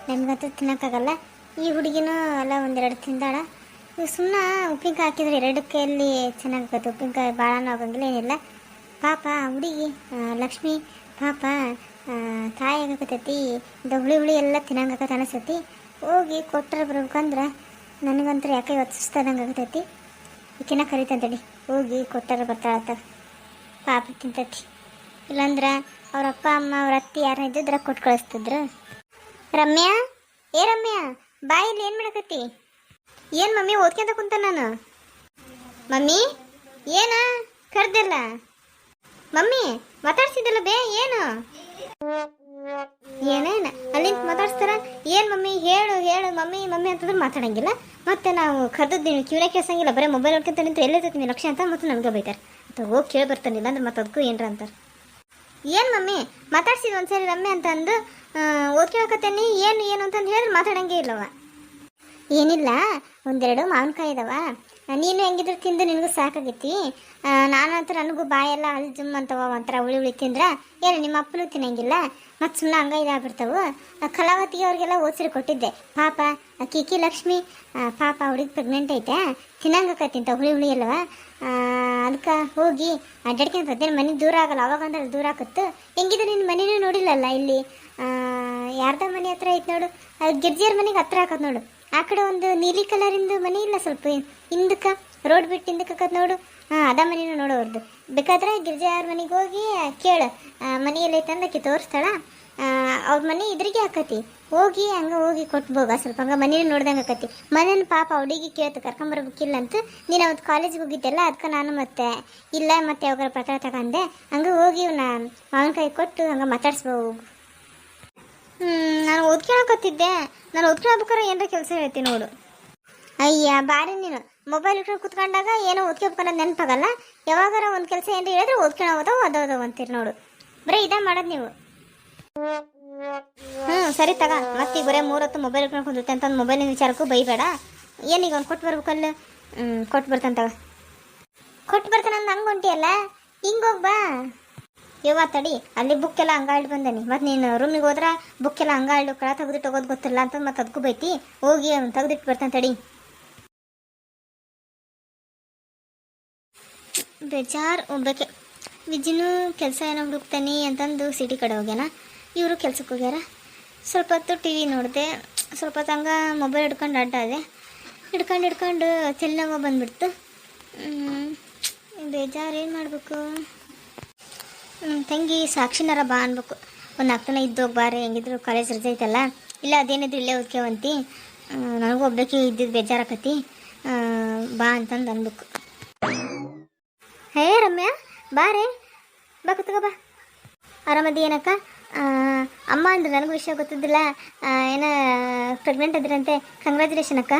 ನಮಗಂತೂ ತಿನ್ನೋಕ್ಕಾಗಲ್ಲ. ಈ ಹುಡುಗಿನೂ ಎಲ್ಲ ಒಂದೆರಡು ತಿಂದಾಳ. ಇವು ಸುಮ್ಮನೆ ಉಪ್ಪಿನಕಾಯಿ ಹಾಕಿದ್ರೆ ಎರಡಕ್ಕೆಯಲ್ಲಿ ಚೆನ್ನಾಗತ್ತೆ. ಉಪ್ಪಿನಕಾಯಿ ಭಾಳನೂ ಆಗಂಗಿಲ್ಲ, ಏನಿಲ್ಲ. ಪಾಪ ಹುಡುಗಿ ಲಕ್ಷ್ಮಿ ಪಾಪ ತಾಯಿ ಆಗಕತ್ತೈತಿ. ಇದು ಹುಳಿ ಹುಳಿ ಎಲ್ಲ ತಿನ್ನಂಗತ್ತ ಅನಿಸ್ತೈತಿ. ಹೋಗಿ ಕೊಟ್ಟರೆ ಬರ್ಬೇಕಂದ್ರೆ ನನಗಂತೂ ಯಾಕೆ ಇವತ್ತು ಸುಸ್ತಾದಂಗೆ ಆಗತೈತಿ. ಈಕಿನ ಕರಿತಂತಡಿ ಹೋಗಿ ಕೊಟ್ಟರೆ ಬರ್ತಾಳತ್ತ. ಪಾಪ ತಿಂತೈತಿ. ಇಲ್ಲಾಂದ್ರೆ ಅವ್ರ ಅಪ್ಪ ಅಮ್ಮ ಅವ್ರ ಅತ್ತಿ ಯಾರನ್ನ ಇದ್ದಿದ್ರೆ ಕೊಟ್ಟು ಕಳಿಸ್ತಿದ್ರು. ರಮ್ಯಾ, ಏ ರಮ್ಯಾ, ಬಾಯಲ್ಲಿ ಏನು ಮಾಡಕತ್ತಿ? ಏನು ಮಮ್ಮಿ ಓದ್ಕೊಂತ ಕುಂತ ನಾನು. ಮಮ್ಮಿ ಏನ ಕರ್ದಿಲ್ಲ? ಮಮ್ಮಿ ಮಾತಾಡ್ಸಿದ್ದಲ್ಲ ಬೇ, ಏನು ಏನೇನ ಅಲ್ಲಿಂದ ಮಾತಾಡ್ಸ್ತಾರ? ಏನು ಮಮ್ಮಿ ಹೇಳು ಹೇಳು ಮಮ್ಮಿ ಮಮ್ಮಿ ಅಂತಂದ್ರೆ ಮಾತಾಡಂಗಿಲ್ಲ. ಮತ್ತೆ ನಾವು ಕರ್ದದ್ದು ಕಿವಿನ ಕೇಳ್ಸಂಗಿಲ್ಲ, ಬರೀ ಮೊಬೈಲ್ ನೋಡ್ಕೊಂತ ನಿಂತು ಎಲ್ಲೈತಿ ಲಕ್ಷ್ಯ ಅಂತ ಮತ್ತೆ ನಮ್ಗೆ ಬೈತಾರೆ. ಅಥವಾ ಹೋಗಿ ಕೇಳಿ ಬರ್ತಾನಿಲ್ಲ ಅಂದ್ರೆ ಮತ್ತೆ ಅದಕ್ಕೂ ಏನರ ಅಂತಾರೆ. ಏನು ಮಮ್ಮಿ ಮಾತಾಡ್ಸಿದ್ ಒಂದ್ಸರಿ ರಮ್ಯ ಅಂತ ಅಂದು ಓದ್ಕೊಳಕತ್ತೇನಿ ಏನು ಏನು ಅಂತಂದು ಹೇಳಿದ್ರೆ ಮಾತಾಡಂಗೆ ಇಲ್ಲವ. ಏನಿಲ್ಲ, ಒಂದೆರಡು ಮಾವಿನಕಾಯಿ ಇದಾವ. ನೀನು ಹೆಂಗಿದ್ರು ತಿಂದು ನಿನಗೂ ಸಾಕಾಗೈತಿ. ನಾನಂತೂ ನನಗೂ ಬಾಯೆಲ್ಲ ಅಲ್ಲಿ ಜುಮ್ ಅಂತವ, ಒಂಥರ ಹುಳಿ ಹುಳಿ ತಿಂದ್ರೆ ಏನು ನಿಮ್ಮ ಅಪ್ಪನೂ ತಿನ್ನಂಗಿಲ್ಲ. ಮತ್ತು ಸುಮ್ಮನೆ ಹಂಗ ಇದಾಗ್ಬಿಡ್ತಾವು. ಕಲಾವತಿಗೆ ಅವ್ರಿಗೆಲ್ಲ ಓದಿಸಿ ಕೊಟ್ಟಿದ್ದೆ. ಪಾಪ ಕಿಕಿ ಲಕ್ಷ್ಮಿ ಪಾಪ ಹುಡುಗಿ ಪ್ರೆಗ್ನೆಂಟ್ ಐತೆ, ತಿನ್ನಂಗಕತ್ತಿಂತ ಹುಳಿ ಹುಳಿ ಅಲ್ವ. ಅದಕ್ಕೆ ಹೋಗಿ ಅಡ್ಡಾಡ್ಕೊಂತ ಅದೇನು ಮನೆ ದೂರ ಆಗಲ್ಲ, ಅವಾಗಂದ್ರೆ ದೂರ ಆಕತ್ತು. ಹೆಂಗಿದ್ರೆ ನಿನ್ನ ಮನೆಯೂ ನೋಡಿಲ್ಲಲ್ಲ, ಇಲ್ಲಿ ಯಾರ್ದ ಮನೆ ಹತ್ರ ಐತೆ ನೋಡು, ಗಿರ್ಜಿಯರ್ ಮನೆಗೆ ಹತ್ರ ಹಾಕತ್ ನೋಡು. ಆ ಕಡೆ ಒಂದು ನೀಲಿ ಕಲರಿಂದು ಮನೆ ಇಲ್ಲ, ಸ್ವಲ್ಪ ಹಿಂದಕ್ಕೆ ರೋಡ್ ಬಿಟ್ಟು ಹಿಂದಕ್ಕೆ ಹಾಕತ್ ನೋಡು. ಅದ ಮನೇನು ನೋಡೋರ್ದು. ಬೇಕಾದ್ರೆ ಗಿರ್ಜಾರ ಮನೆಗೆ ಹೋಗಿ ಕೇಳು, ಮನೆಯಲ್ಲಿ ಐತೆ ಆಕಿ ತೋರಿಸ್ತಾಳ. ಅವ್ರ ಮನೆ ಇದ್ರಿಗೆ ಹಾಕತಿ. ಹೋಗಿ ಹಂಗೆ ಹೋಗಿ ಕೊಟ್ಬೋಗ ಸ್ವಲ್ಪ ಹಂಗೆ ಮನೇನು ನೋಡ್ದಂಗೆ ಆಕತಿ. ಮನೇನು ಪಾಪ ಹುಡುಗಿ ಕೇಳ್ತು ಕರ್ಕೊಂಬರ್ಬೇಕಿಲ್ಲ ಅಂತ. ನೀನು ಅವತ್ತು ಕಾಲೇಜಿಗೆ ಹೋಗಿದ್ದೆಲ್ಲ, ಅದಕ್ಕೆ ನಾನು ಮತ್ತೆ ಇಲ್ಲ ಮತ್ತೆ ಯಾವಾಗಾರ ಪತ್ರ ತಗೊಂಡೆ. ಹಂಗೆ ಹೋಗಿ ಮಾವಿನಕಾಯಿ ಕೊಟ್ಟು ಹಂಗೆ ಮಾತಾಡ್ಸ್ಬೋದು. ನಾನು ಓದ್ಕೊಳಕತ್ತಿದ್ದೆ. ನಾನು ಓದ್ಕೊಳ್ಬೇಕಾರೆ ಏನಾರ ಕೆಲಸ ಹೇಳ್ತೀನಿ ನೋಡು. ಅಯ್ಯ ಬಾರಿ ನೀನು ಮೊಬೈಲ್ ಇಟ್ಕೊಂಡು ಕುತ್ಕೊಂಡಾಗ ಏನೋ ಓದ್ಕೊಬೇಕನ್ನೋದು ನೆನಪಾಗಲ್ಲ. ಯಾವಾಗಾರ ಒಂದು ಕೆಲಸ ಏನಾರ ಹೇಳಿದ್ರೆ ಓದ್ಕೊಳೋದವು ಅದಾವ ಅಂತೀರಿ ನೋಡು. ಬರೀ ಇದೇ ಮಾಡೋದು ನೀವು. ಸರಿ ತಗ, ಮತ್ತೀಗ ಬರೀ 3 ಹೊತ್ತು ಮೊಬೈಲ್ ಇಟ್ಕೊಂಡು ಕುಂದಿರುತ್ತೆ ಅಂತಂದು ಮೊಬೈಲಿನ ವಿಚಾರಕ್ಕೂ ಬೈಬೇಡ. ಏನೀಗ ಅವ್ನು ಕೊಟ್ಟು ಬರ್ಬೇಕಲ್ಲ, ಕೊಟ್ಟು ಬರ್ತಾನೆ ತಗ. ಕೊಟ್ಟು ಬರ್ತಾನೆ ಅಂದು ಹಂಗೆ ಹೊಂಟಿಯಲ್ಲ, ಹಿಂಗೆ ಹೋಗ್ಬಾ. ಯವ್ವ ತಡಿ, ಅಲ್ಲಿ ಬುಕ್ ಎಲ್ಲ ಹಂಗಾಳ್ದು ಬಂದನಿ. ಮತ್ತು ನೀನು ರೂಮಿಗೆ ಹೋದ್ರೆ ಬುಕ್ ಎಲ್ಲ ಹಂಗಾಳ್ದು ಕಳ ತೆಗೆದಿಟ್ಟು ಹೋಗೋದು ಗೊತ್ತಿಲ್ಲ ಅಂತ ಮತ್ತೆ ಅದಕ್ಕೂ ಬೈತಿ. ಹೋಗಿ ಅವ್ನು ತೆಗೆದಿಟ್ಟು ಬರ್ತಾನೆ ತಡಿ. ಬೇಜಾರು ಹೋಗ್ಬೇಕೆ. ವಿಜಿನೂ ಕೆಲಸ ಏನೋ ಹುಡುಕ್ತಾನೆ ಅಂತಂದು ಸಿಟಿ ಕಡೆ ಹೋಗ್ಯಾನ. ಇವರು ಕೆಲ್ಸಕ್ಕೆ ಹೋಗ್ಯಾರ. ಸ್ವಲ್ಪ ಹೊತ್ತು ಟಿ ವಿ ನೋಡಿದೆ, ಸ್ವಲ್ಪ ಹೊತ್ತು ಹಂಗೆ ಮೊಬೈಲ್ ಹಿಡ್ಕೊಂಡು ಅಡ್ಡಾದೆ. ಹಿಡ್ಕೊಂಡು ತಲೆನೋವು ಬಂದುಬಿಡ್ತು. ಬೇಜಾರು ಏನು ಮಾಡಬೇಕು? ತಂಗಿ ಸಾಕ್ಷಿನಾರ ಬಾ ಅನ್ಬೇಕು. ಒಂದು 4 ದಿನ ಇದ್ದೋಗಿ ಬಾರೆ, ಹೆಂಗಿದ್ರು ಕಾಲೇಜ್ ರಜೆ ಐತಲ್ಲ. ಇಲ್ಲ ಅದೇನಿದ್ರು ಇಲ್ಲೇ ಓದ್ಕೊವಂತಿ. ನನಗೂ ಒಬ್ಬಕ್ಕೆ ಇದ್ದಿದ್ದು ಬೇಜಾರಾಕತಿ, ಬಾ ಅಂತಂದು ಅನ್ಬೇಕು. ಹೇ ರಮ್ಯಾ ಬಾರೆ, ಬಾ ಕುತ್ಕೋ ಬಾ. ಆರಾಮದಿ ಏನಕ್ಕ? ಅಮ್ಮ ಅಂದ್ರೆ ನನಗೂ ವಿಷಯ ಗೊತ್ತಿದ್ದಿಲ್ಲ, ಏನೋ ಪ್ರೆಗ್ನೆಂಟ್ ಇದ್ರಂತೆ. ಕಂಗ್ರ್ಯಾಚುಲೇಷನ್ ಅಕ್ಕ.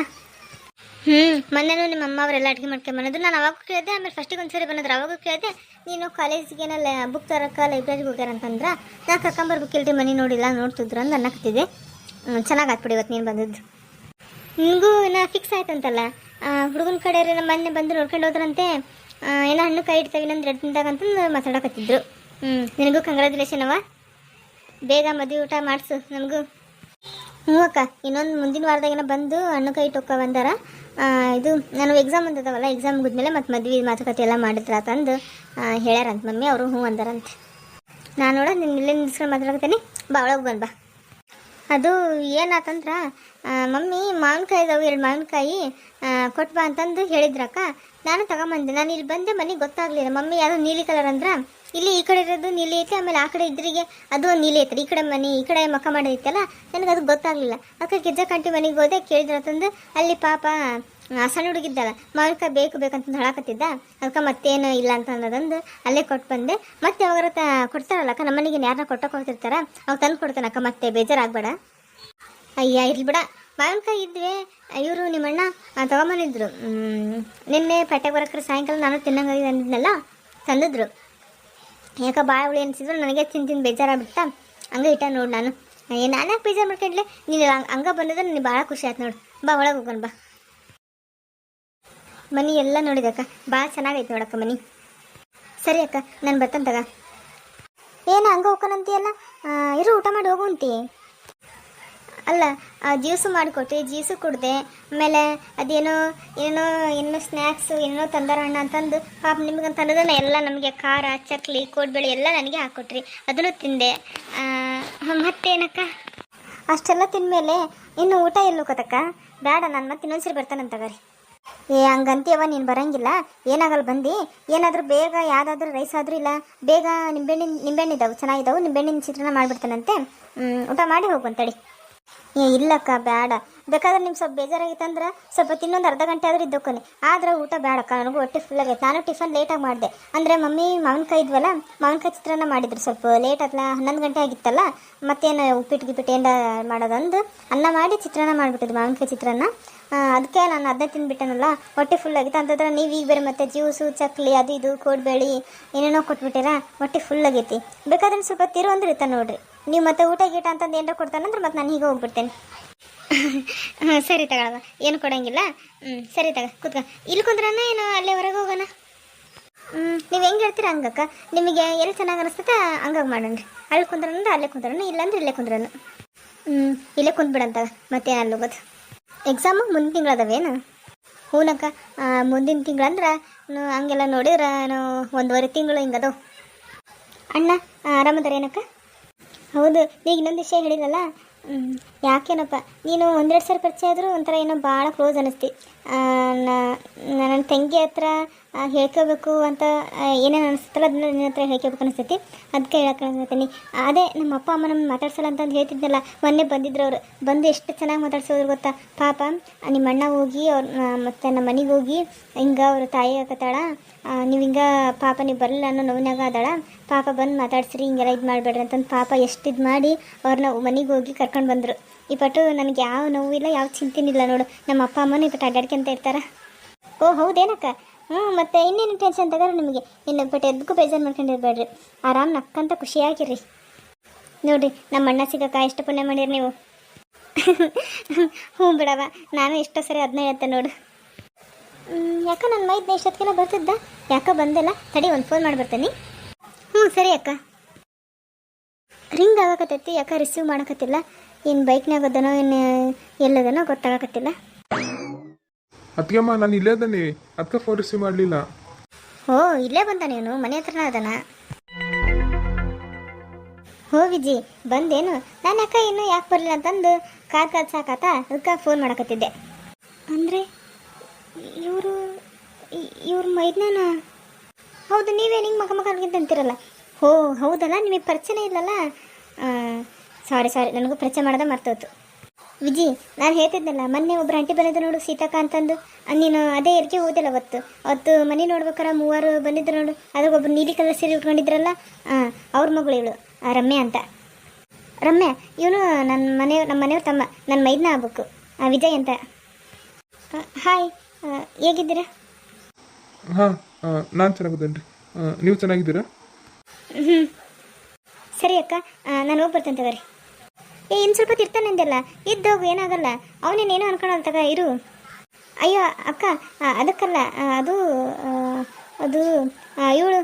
ಮೊನ್ನೆನೂ ನಿಮ್ಮ ಅಮ್ಮ ಅವರೆಲ್ಲ ಅಡುಗೆ ಮಾಡ್ಕೊಂಬನ್ನೋದು. ನಾನು ಅವಾಗ ಕೇಳಿದೆ, ಆಮೇಲೆ ಫಸ್ಟಿಗೆ ಒಂದ್ಸರಿ ಬಂದಿದ್ರು ಅವಾಗೂ ಕೇಳಿದೆ. ನೀನು ಕಾಲೇಜಿಗೆ ಏನಲ್ಲ ಬುಕ್ ತರಕ್ಕೆ ಲೈಬ್ರರಿಗೆ ಹೋಗ್ಯಾರ ಅಂತಂದ್ರೆ ನಾ ಕರ್ಕೊಂಬರ್ಬೇಕಿಲ್ರಿ, ಮನೆ ನೋಡಿಲ್ಲ ನೋಡ್ತಿದ್ರು ಅಂತ ಅನ್ನಕತ್ತಿದ್ದೆ. ಚೆನ್ನಾಗಿ ಆತ್ಬಿಡಿ ಇವತ್ತು ನೀನು ಬಂದಿದ್ದು. ನಿನಗೂ ಏನೋ ಫಿಕ್ಸ್ ಆಯ್ತಂತಲ್ಲ. ಹುಡುಗನ ಕಡೆ ನಮ್ಮ ಮೊನ್ನೆ ಬಂದು ನೋಡ್ಕೊಂಡು ಹೋದ್ರಂತೆ. ಏನೋ ಹಣ್ಣು ಕೈ ಇಡ್ತಾವೆ ಇನ್ನೊಂದು 2 ದಿನದಾಗ ಅಂತಂದು ಮಾತಾಡಕತ್ತಿದ್ರು. ನಿನಗೂ ಕಂಗ್ರ್ಯಾಚುಲೇಷನ್ ಅವ. ಬೇಗ ಮದುವೆ ಊಟ ಮಾಡಿಸು ನನಗೂ. ಹ್ಞೂ ಅಕ್ಕ, ಇನ್ನೊಂದು ಮುಂದಿನ ವಾರದಾಗೇನೋ ಬಂದು ಹಣ್ಣು ಕೈ ಇಟ್ಟೊಕ್ಕ ಬಂದಾರ. ಇದು ನಾನು ಎಕ್ಸಾಮ್ ಅಂದದವಲ್ಲ, ಎಕ್ಸಾಮ್ ಮುಗಿದ್ಮೇಲೆ ಮತ್ತು ಮದುವೆ ಮಾತುಕತೆ ಎಲ್ಲ ಮಾಡಿದ್ರ ಅಂತಂದು ಹೇಳ್ಯಾರಂತ ಮಮ್ಮಿ. ಅವರು ಹ್ಞೂ ಅಂದಾರಂತೆ. ನಾನು ನೋಡ ನಿನ್ನ ಇಲ್ಲೇ ನಿಲ್ಸ್ಕೊಂಡು ಮಾತಾಡಕತ್ತೇನೆ, ಬಾ ಒಳಗೆ ಬಂದು ಬಾ. ಅದು ಏನಾತಂದ್ರೆ ಮಮ್ಮಿ ಮಾವಿನಕಾಯಿ ಇದಾವೆ, 2 ಮಾವಿನಕಾಯಿ ಕೊಟ್ಟು ಬಾ ಅಂತಂದು ಹೇಳಿದ್ರಕ್ಕ. ನಾನು ತಗೊಂಬಂದೆ. ನಾನು ಇಲ್ಲಿ ಬಂದೆ, ಮನೆಗೆ ಗೊತ್ತಾಗಲಿಲ್ಲ. ಮಮ್ಮಿ ಯಾವುದೋ ನೀಲಿ ಕಲರ್ ಅಂದ್ರೆ, ಇಲ್ಲಿ ಈ ಕಡೆ ಇರೋದು ನೀಲಿ ಐತೆ, ಆಮೇಲೆ ಆ ಕಡೆ ಇದ್ರಿಗೆ ಅದು ನೀಲಿ ಐತೆ. ಈ ಕಡೆ ಮನೆ ಈ ಕಡೆ ಮಕ್ಕ ಮಾಡೈತಲ್ಲ, ನನಗೆ ಅದು ಗೊತ್ತಾಗಲಿಲ್ಲ. ಅದಕ್ಕೆ ಗಿಜ್ಜ ಕಂಟಿ ಮನೆಗೆ ಹೋದೆ, ಕೇಳಿದ್ರಂತಂದು ಅಲ್ಲಿ ಪಾಪ ಸಣ್ಣ ಹುಡುಗಿದ್ದಲ್ಲ ಮಾವಿನಕಾಯಿ ಬೇಕಂತಂದು ಹೇಳಕತ್ತಿದ್ದ. ಅದಕ್ಕೆ ಮತ್ತೇನು ಇಲ್ಲ ಅಂತ ಅನ್ನೋದಂದು ಅಲ್ಲೇ ಕೊಟ್ಟು ಬಂದೆ. ಮತ್ತೆ ಯಾವಾಗ ಕೊಡ್ತಾರಲ್ಲ ಅಕ್ಕ, ನಮ್ಮ ಮನೆಗೆ ಯಾರನ್ನ ಕೊಡ್ತಿರ್ತಾರ, ಅವಾಗ ತಂದು ಕೊಡ್ತಾನೆ ಅಕ್ಕ, ಮತ್ತೆ ಬೇಜಾರಾಗಬೇಡ. ಅಯ್ಯ ಇರ್ಲಿ ಬಿಡ. ಮಾವಿನಕಾಯಿ ಇದ್ವಿ, ಇವರು ನಿಮ್ಮಣ್ಣ ತಗೊಂಬಂದಿದ್ರು. ನಿನ್ನೆ ಪೇಟೆಗೆ ಬರೋಕ್ರೆ ಸಾಯಂಕಾಲ ನಾನು ತಿನ್ನಂಗಾಗಿ ಅಂದಿದ್ನಲ್ಲ, ತಂದಿದ್ರು. ಯಾಕೆ ಭಾಳ ಹುಳಿ ಅನಿಸಿದ್ರು, ನನಗೆ ತಿಂದು ಬೇಜಾರಾಗ್ಬಿಡ್ತಾ. ಹಂಗೆ ಇಟ್ಟ ನೋಡಿ ನಾನು. ನಾನು ಯಾಕೆ ಬೇಜಾರು ಮಾಡ್ಕೊಂಡ್ಲೆ, ನೀನು ಹಂಗೆ ಬಂದಿದ್ರೆ ನನಗೆ ಭಾಳ ಖುಷಿ ಆಯ್ತು ನೋಡು. ಬಾ ಒಳಗೆ ಹೋಗೋಣ ಬಾ. ಮನೆ ಎಲ್ಲ ನೋಡಿದಕ್ಕ, ಭಾಳ ಚೆನ್ನಾಗೈತೆ ನೋಡಕ್ಕ ಮನೆ. ಸರಿ ಅಕ್ಕ, ನಾನು ಬರ್ತಾನೆ ತಗ. ಏನು ಹಂಗೆ ಹೋಗೋಣಂತೀಯಲ್ಲ, ಇರು ಊಟ ಮಾಡಿ ಹೋಗುವಂತಿ. ಅಲ್ಲ ಜ್ಯೂಸು ಮಾಡಿಕೊಟ್ಟು ಜ್ಯೂಸು ಕುಡ್ದೆ. ಆಮೇಲೆ ಅದೇನೋ ಏನೋ ಸ್ನ್ಯಾಕ್ಸು ಏನೋ ತಂದಾರ ಅಣ್ಣ ಅಂತಂದು ಪಾಪ ನಿಮ್ಗಂತ ಅನ್ನೋದನ್ನ ಎಲ್ಲ ನಮಗೆ ಖಾರ ಚಕ್ಲಿ ಕೋಡ್ಬೇಳೆ ಎಲ್ಲ ನನಗೆ ಹಾಕ್ಕೊಟ್ರಿ, ಅದನ್ನು ತಿಂದೆ. ಮತ್ತೇನಕ್ಕ ಅಷ್ಟೆಲ್ಲ ತಿಂದಮೇಲೆ ಇನ್ನು ಊಟ ಎಲ್ಲೋಕತ್ತಕ್ಕ? ಬೇಡ, ನಾನು ಮತ್ತೆ ಇನ್ನೊಂದ್ಸರಿ ಬರ್ತಾನಂತ ತಗೋರಿ. ಹಂಗಂತೀಯವ, ನೀನು ಬರೋಂಗಿಲ್ಲ, ಏನಾಗಲ್ಲ ಬಂದು. ಏನಾದರೂ ಬೇಗ ಯಾವುದಾದ್ರೂ ರೈಸ್ ಆದರೂ ಇಲ್ಲ ಬೇಗ ನಿಂಬೆಹಣ್ಣಿದ್ದಾವೆ ಚೆನ್ನಾಗಿದ್ದಾವೆ, ನಿಂಬೆಹಣ್ಣಿನ ಚಿತ್ರಾನ್ನ ಮಾಡಿಬಿಡ್ತಾನಂತೆ. ಊಟ ಮಾಡಿ ಹೋಗುವಂತಡಿ. ಇಲ್ಲಕ್ಕ ಬೇಡ, ಬೇಕಾದ್ರೆ ನಿಮ್ಗೆ ಸ್ವಲ್ಪ ಬೇಜಾರಾಗಿತ್ತಂದ್ರೆ ಸ್ವಲ್ಪ ತಿನ್ನೊಂದು ಅರ್ಧ ಗಂಟೆ ಆದರೂ ಇದ್ದೋಕೊನೆ, ಆದ್ರೆ ಊಟ ಬೇಡಕ್ಕ, ನನಗೂ ಹೊಟ್ಟೆ ಫುಲ್ ಆಗೈತೆ. ನಾನು ಟಿಫನ್ ಲೇಟಾಗಿ ಮಾಡಿದೆ, ಅಂದರೆ ಮಮ್ಮಿ ಮಾವಿನಕಾಯಿ ಇದ್ವಲ್ಲ, ಮಾವಿನಕಾಯಿ ಚಿತ್ರಾನ್ನ ಮಾಡಿದ್ರು. ಸ್ವಲ್ಪ ಲೇಟ್ ಆತಲ್ಲ, 11 ಗಂಟೆ ಆಗಿತ್ತಲ್ಲ, ಮತ್ತೇನು ಉಪ್ಪಿಟ್ಟು ಏನು ಮಾಡೋದಂದು ಅನ್ನ ಮಾಡಿ ಚಿತ್ರಾನ್ನ ಮಾಡಿಬಿಟ್ಟಿದ್ದು, ಮಾವಿನಕಾಯಿ ಚಿತ್ರಾನ್ನ. ಅದಕ್ಕೆ ನಾನು ಅದನ್ನೇ ತಿಂದುಬಿಟ್ಟನಲ್ಲ, ಹೊಟ್ಟೆ ಫುಲ್ ಆಗಿತ್ತು. ಅಂತಂದ್ರೆ ನೀವು ಈಗ ಬೇರೆ ಮತ್ತೆ ಜ್ಯೂಸು ಚಕ್ಲಿ ಅದು ಇದು ಕೋಡ್ಬೇಳಿ ಏನೇನೋ ಕೊಟ್ಬಿಟ್ಟಿರಾ, ಹೊಟ್ಟೆ ಫುಲ್ ಆಗೈತಿ. ಬೇಕಾದ್ರೆ ಸ್ವಲ್ಪ ತಿರು ಅಂದ್ರೆ ಇರ್ತಾನೆ ನೋಡ್ರಿ. ನೀವು ಮತ್ತೆ ಊಟ ಗೀಟ ಅಂತಂದು ಏನಾರ ಕೊಡ್ತಾನಂದ್ರೆ ಮತ್ತೆ ನಾನು ಹೀಗೆ ಹೋಗ್ಬಿಡ್ತೇನೆ. ಸರಿ ತಗೊಳವ, ಏನು ಕೊಡೋಂಗಿಲ್ಲ. ಸರಿ ತಗ ಕೂತ್ಕ. ಇಲ್ಲಿ ಕುಂದ್ರನ ಏನು ಅಲ್ಲೇ ಹೊರಗೆ ಹೋಗೋಣ? ನೀವು ಹೆಂಗೆ ಹೇಳ್ತೀರ ಹಂಗಕ್ಕ, ನಿಮಗೆ ಎಲ್ಲಿ ಚೆನ್ನಾಗಿ ಅನಿಸ್ತದೆ ಹಂಗಾಗಿ ಮಾಡೋಣ್ರಿ. ಅಲ್ಲಿ ಕುಂದ್ರನಂದ್ರೆ ಅಲ್ಲೇ ಕುಂದ್ರನು, ಇಲ್ಲಾಂದ್ರೆ ಇಲ್ಲೇ ಕುಂದ್ರನು. ಇಲ್ಲೇ ಕುಂದ್ಬಿಡಂತಾಗ ಮತ್ತೆ ಅಲ್ಲಿ ಹೋಗೋದು. ಎಕ್ಸಾಮು ಮುಂದಿನ ತಿಂಗಳು ಅದಾವೇನು? ಹೂನಕ್ಕ, ಮುಂದಿನ ತಿಂಗಳಂದ್ರೆ ಹಂಗೆಲ್ಲ ನೋಡಿದ್ರೆ 1.5 ತಿಂಗಳು ಹಿಂಗದವು. ಅಣ್ಣ ಆರಾಮದಾರ ಏನಕ್ಕ? ಹೌದು, ಈಗ ಇನ್ನೊಂದು ವಿಷಯ ಹೇಳಿರಲ್ಲ, ಯಾಕೇನಪ್ಪ ನೀನು 1-2 ಸರಿ ಪರಿಚಯ ಆದರೂ ಒಂಥರ ಏನೋ ಭಾಳ ಕ್ಲೋಸ್ ಅನ್ನಿಸ್ತಿ. ನನ್ನ ತಂಗಿ ಹತ್ರ ಹೇಳ್ಕೋಬೇಕು ಅಂತ ಏನೇನು ಅನಿಸ್ತಲ್ಲ ಅದನ್ನ ನಿನ್ನ ಹತ್ರ ಹೇಳ್ಕೋಬೇಕು ಅನಿಸ್ತೈತಿ. ಅದಕ್ಕೆ ಹೇಳಕ್ಕೆ ಅನಿಸ್ತೀನಿ. ಅದೇ ನಮ್ಮ ಅಪ್ಪ ಅಮ್ಮ ನಮ್ಮ ಮಾತಾಡ್ಸಲ್ಲ ಅಂತಂದು ಹೇಳ್ತಿದ್ನಲ್ಲ, ಮೊನ್ನೆ ಬಂದಿದ್ರು ಅವರು. ಬಂದು ಎಷ್ಟು ಚೆನ್ನಾಗಿ ಮಾತಾಡ್ಸೋದ್ರು ಗೊತ್ತಾ ಪಾಪ. ನಿಮ್ಮ ಅಣ್ಣ ಹೋಗಿ ಮತ್ತು ನಮ್ಮ ಮನೆಗೆ ಹೋಗಿ ಹಿಂಗೆ ಅವ್ರ ತಾಯಿ ಹಾಕತ್ತಾಳ, ನೀವು ಹಿಂಗೆ ಪಾಪ ನೀವು ಬರಲಿಲ್ಲ ಅನ್ನೋ ನೋವಿನಾಗ ಅದಾಳ, ಪಾಪ ಬಂದು ಮಾತಾಡ್ಸ್ರಿ, ಹಿಂಗೆಲ್ಲ ಇದು ಮಾಡಬೇಡ್ರಿ ಅಂತಂದು ಪಾಪ ಎಷ್ಟು ಇದು ಮಾಡಿ ಅವ್ರನ್ನ ಮನೆಗೆ ಹೋಗಿ ಕರ್ಕೊಂಡು ಬಂದರು. ಈ ಪಟ್ಟು ನನಗೆ ಯಾವ ನೋವಿಲ್ಲ, ಯಾವ ಚಿಂತೆನಿಲ್ಲ ನೋಡು. ನಮ್ಮ ಅಪ್ಪ ಅಮ್ಮನೂ ಈ ಪಟ್ಟು ಅಡ್ಡಾಡ್ಕೊಂತ ಇರ್ತಾರೆ. ಓ ಹೌದೇನಕ್ಕ? ಮತ್ತು ಇನ್ನೇನು ಟೆನ್ಷನ್ ತಗೋರಿ ನಿಮಗೆ. ಇನ್ನು ಬಟ್ ಎದಕ್ಕೂ ಬೇಜಾರು ಮಾಡ್ಕೊಂಡಿರ್ಬೇಡ್ರಿ, ಆರಾಮ್ ನಕ್ಕಂತ ಖುಷಿಯಾಗಿರ್ರಿ. ನೋಡಿರಿ ನಮ್ಮ ಅಣ್ಣ ಸಿಗಕ್ಕ ಎಷ್ಟು ಪುಣ್ಯ ಮಾಡಿರಿ ನೀವು. ಹ್ಞೂ ಬಿಡವ, ನಾನು ಎಷ್ಟೋ ಸರಿ ಅದನ್ನ ಹೇಳ್ತೆ ನೋಡು. ಯಾಕೆ ನನ್ನ ಮೈದ್ನ ಇಷ್ಟೊತ್ತಿಗೆಲ್ಲ ಬರ್ತಿದ್ದ, ಯಾಕೆ ಬಂದಿಲ್ಲ? ತಡಿ ಒಂದು ಫೋನ್ ಮಾಡಿಬರ್ತೇನೆ. ಸರಿ ಅಕ್ಕ. ರಿಂಗ್ ಆಗಕತ್ತೈತಿ, ಯಾಕೆ ರಿಸೀವ್ ಮಾಡಕತ್ತಿಲ್ಲ? ಏನು ಬೈಕ್ನಾಗ ಅದನೋ ಏನು ಎಲ್ಲದನೋ ಗೊತ್ತಾಗಕತ್ತಿಲ್ಲ. ಅದಕ್ಕೆಮ್ಮ ನಾನು ಇಲ್ಲೇ ಅದನಿ, ಅದಕ್ಕೆ ಫೋನ್ ರಿಸೀವ್ ಮಾಡಲಿಲ್ಲ. ಓ ಇಲ್ಲೇ ಬಂದ, ನೀನು ಮನೆ ಹತ್ರನ ಅದನ? ಹೋ ವಿಜಿ ಬಂದೇನು? ನಾನು ಯಾಕೆ ಇನ್ನೂ ಯಾಕೆ ಬರಲಿಲ್ಲ ಅಂತಂದು ಕಾದು ಸಾಕಾತ, ಅದಕ್ಕೆ ಫೋನ್ ಮಾಡಕತ್ತಿದ್ದೆ. ಅಂದರೆ ಇವ್ರ ಮೈದ್ನಾನ? ಹೌದು, ನೀವೇನು ಹಿಂಗೆ ಮಗ ಅಂತಿರಲ್ಲ. ಹೋ ಹೌದಲ್ಲ, ನಿಮಗೆ ಪರಿಚಯ ಇಲ್ಲಲ್ಲ. ಸಾರಿ ನನಗೂ ಪರಿಚಯ ಮಾಡೋದ ಮರ್ತೋತು. ವಿಜಿ ನಾನು ಹೇಳ್ತಿದ್ನಲ್ಲ, ಮೊನ್ನೆ ಒಬ್ಬರು ಆಂಟಿ ಬಂದಿದ್ದು ನೋಡು ಸೀತಕ್ಕ ಅಂತಂದು, ನೀನು ಅದೇ ಎರ್ಗೆ ಹೋದಿಲ್ಲ ಅವತ್ತು ಮನೆ ನೋಡ್ಬೇಕಾರೆ 3 ಬಂದಿದ್ರು ನೋಡು. ಅದ್ರಾಗೊಬ್ಬರು ನೀಲಿ ಕಲರ್ ಸೀರೆ ಉಟ್ಕೊಂಡಿದ್ರಲ್ಲ, ಅವ್ರ ಮಗಳು ಇವಳು ರಮ್ಯಾ ಅಂತ. ರಮ್ಯಾ ಇವನು ನಮ್ಮ ಮನೆಯವ್ರ ತಮ್ಮ, ನನ್ನ ಮೈದ್ನ ಆಗ್ಬೇಕು, ವಿಜಯ್ ಅಂತ. ಹಾಯ್, ಹೇಗಿದ್ದೀರಾ? ಹಾಂ, ನಾನು ಚೆನ್ನಾಗಿದ್ದೇನೆ ರೀ. ನೀವು ಚೆನ್ನಾಗಿದ್ದೀರಾ? ಸರಿ ಅಕ್ಕ, ನಾನು ಹೋಗಿ ಬರ್ತೇನೆ ತಗೋರಿ. ಇನ್ನು ಸ್ವಲ್ಪ ಇರ್ತಾನೆ ಅಂದೆಲ್ಲ, ಇದ್ದೋಗು, ಏನಾಗಲ್ಲ. ಅವನೇನೇನು ಅನ್ಕೊಳ್ಳಲ್ಲ ತಗ, ಇರು. ಅಯ್ಯೋ ಅಕ್ಕ, ಅದಕ್ಕಲ್ಲ, ಅದು ಇವಳು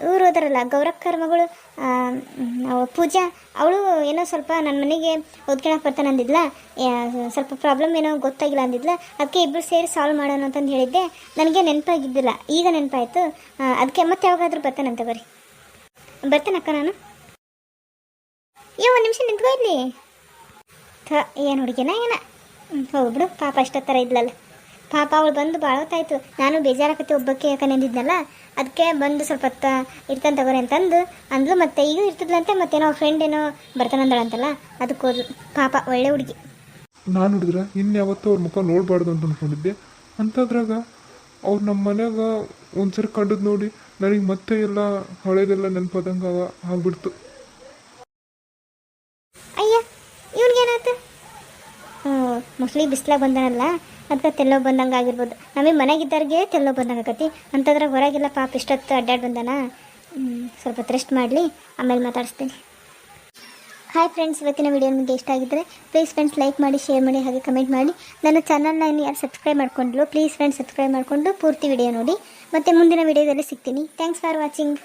ಇವ್ರು ಹೋದಾರಲ್ಲ ಗೌರಕ್ಕರ ಮಗಳು ಪೂಜಾ, ಅವಳು ಏನೋ ಸ್ವಲ್ಪ ನನ್ನ ಮನೆಗೆ ಓದ್ಕೊಳಕ್ಕೆ ಬರ್ತಾನೆ ಅಂದಿದ್ಲ. ಸ್ವಲ್ಪ ಪ್ರಾಬ್ಲಮ್ ಏನೋ ಗೊತ್ತಾಗಿಲ್ಲ ಅಂದಿದ್ಲ, ಅದಕ್ಕೆ ಇಬ್ಬರು ಸೇರಿ ಸಾಲ್ವ್ ಮಾಡೋಣ ಅಂತಂದು ಹೇಳಿದ್ದೆ. ನನಗೆ ನೆನಪಾಗಿದ್ದಿಲ್ಲ, ಈಗ ನೆನಪಾಯಿತು. ಅದಕ್ಕೆ ಮತ್ತೆ ಯಾವಾಗಾದ್ರೂ ಬರ್ತಾನಂತ ಬರ್ರಿ. ಬರ್ತೇನಕ್ಕ ನಾನು. ಒಂದು ನಿಮಿಷ ನಿಂತ್ಕೋ ಇಲ್ಲಿ. ಏನು ಹುಡುಗಿನ ಏನ? ಹೋಗ್ಬಿಡು, ಪಾಪ ಅಷ್ಟೊತ್ತರ ಇದ್ಲಲ್ಲ. ಪಾಪ ಅವಳು ಬಂದು ಭಾಳ ಹೊತ್ತಾಯ್ತು. ನಾನು ಬೇಜಾರಾಕತಿ ಒಬ್ಬಕ್ಕೆ ಯಾಕೆ ನೆಂದಿದ್ನಲ್ಲ, ಅದಕ್ಕೆ ಬಂದು ಸ್ವಲ್ಪ ಹೊತ್ತು ಇರ್ತಾನೆ ತಗೋರಿ ಅಂತಂದು ಅಂದ್ಲು. ಮತ್ತೆ ಈಗ ಇರ್ತದ್ಲಂತೆ, ಮತ್ತೇನೋ ಫ್ರೆಂಡ್ ಏನೋ ಬರ್ತಾನಂದಳಂತಲ್ಲ, ಅದಕ್ಕೆ ಹೋದ್ಲು. ಪಾಪ ಒಳ್ಳೆ ಹುಡುಗಿ. ನಾನು ಹುಡುಗ್ರ ಇನ್ಯಾವತ್ತೂ ಅವ್ರ ಮುಖ ನೋಡಬಾರ್ದು ಅಂತ ಅಂದ್ಕೊಂಡಿದ್ದೆ. ಅಂಥದ್ರಾಗ ಅವ್ರು ನಮ್ಮ ಮನ್ಯಾಗ ಒಂದ್ಸರಿ ಕಂಡದ್ದು ನೋಡಿ ನನಗೆ ಮತ್ತೆ ಎಲ್ಲ ಹಳೇದೆಲ್ಲ ನೆನಪದಂಗೆ ಆಗ್ಬಿಡ್ತು. ಅಯ್ಯ ಇವ್ನಿಗೇನಾಯ್ತು? ಮೋಸ್ಟ್ಲಿ ಬಿಸ್ಲಾಗ ಬಂದನಲ್ಲ, ಅದಕ್ಕೆ ತೆಲ್ಲೋ ಬಂದಂಗೆ ಆಗಿರ್ಬೋದು. ನಮಗೆ ಮನೆಗಿದ್ದವ್ರಿಗೆ ತೆಲ್ಲೋ ಬಂದಂಗೆ ಆಕತಿ. ಅಂಥದ್ರಾಗ ಹೊರಗೆಲ್ಲ ಪಾಪ ಇಷ್ಟೊತ್ತು ಅಡ್ಡಾಡಿ ಬಂದಾನ. ಸ್ವಲ್ಪ ರೆಸ್ಟ್ ಮಾಡಲಿ, ಆಮೇಲೆ ಮಾತಾಡಿಸ್ತೀನಿ. ಹಾಯ್ ಫ್ರೆಂಡ್ಸ್, ಇವತ್ತಿನ ವಿಡಿಯೋ ನಿಮಗೆ ಇಷ್ಟ ಆಗಿದ್ದರೆ ಪ್ಲೀಸ್ ಫ್ರೆಂಡ್ಸ್ ಲೈಕ್ ಮಾಡಿ, ಶೇರ್ ಮಾಡಿ, ಹಾಗೆ ಕಮೆಂಟ್ ಮಾಡಿ. ನನ್ನ ಚಾನಲ್ನ ಇನ್ನು ಯಾರು ಸಬ್ಸ್ಕ್ರೈಬ್ ಮಾಡ್ಕೊಂಡ್ಲು ಪ್ಲೀಸ್ ಫ್ರೆಂಡ್ಸ್ ಸಬ್ಸ್ಕ್ರೈಬ್ ಮಾಡಿಕೊಂಡು ಪೂರ್ತಿ ವಿಡಿಯೋ ನೋಡಿ. ಮತ್ತು ಮುಂದಿನ ವಿಡಿಯೋದಲ್ಲಿ ಸಿಗ್ತೀನಿ. Thanks for watching.